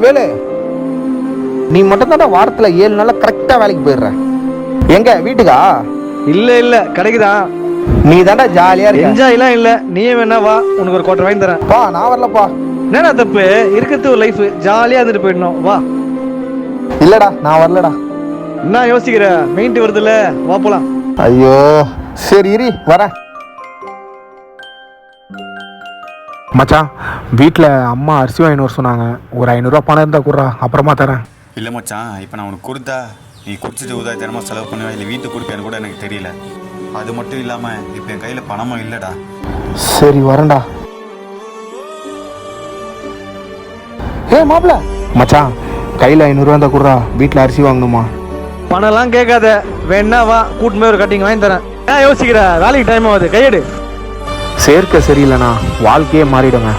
வேலு, நீ மட்டும் தான் வாரத்துல 7 நாள் கரெக்டா வேலைக்கு போயிடுற. எங்க வீட்டுக்கா? இல்ல கடைக்குதான். நீ தாண்டா ஜாலியா இருக்க. என்ஜாய்லாம் இல்ல, நீயே வேணா வா, உனக்கு ஒரு கோட்டை வாங்கி தரேன். பா நான் வரலப்பா. என்னடா தப்பு, இருக்கிறது ஒரு லைஃப், ஜாலியா இருந்துட்டு போயிடணும், வா. இல்லடா நான் வரலடா. என்ன யோசிக்கிற, மெயின்ட்டு வருதுல்ல, வா போலாம். ஐயோ சரி இரு வரேன். மச்சான், வீட்டில் அம்மா அரிசி வாங்கின்னு வர சொன்னாங்க. ஒரு 500 பணம் இருந்தால் கூடுறா, அப்புறமா தரேன். இல்லை மச்சான், இப்போ நான் உனக்கு கொடுத்தா நீ குடிச்சிட்டு உதாரணமாக செலவு பண்ணுவேன், இல்லை வீட்டுக்கு கொடுப்பேன்னு கூட எனக்கு தெரியல. அது மட்டும் இல்லாமல் இப்போ என் கையில் பணமும் இல்லைடா. சரி வரேன்டா. மாப்பிள்ள மச்சான், கையில் 500 இருந்தால் கூடுறா, வீட்டில் அரிசி வாங்கணுமா? பணம்லாம் கேட்காத, வேணா வா, கூட்டு போய் ஒரு கட்டிங் வாங்கி தரேன். ஏன் யோசிக்கிற, வேலைக்கு டைம் ஆகுது, கையெடு. சேர்க்க சரியில்லைண்ணா, வாழ்க்கையே மாறிடுங்க.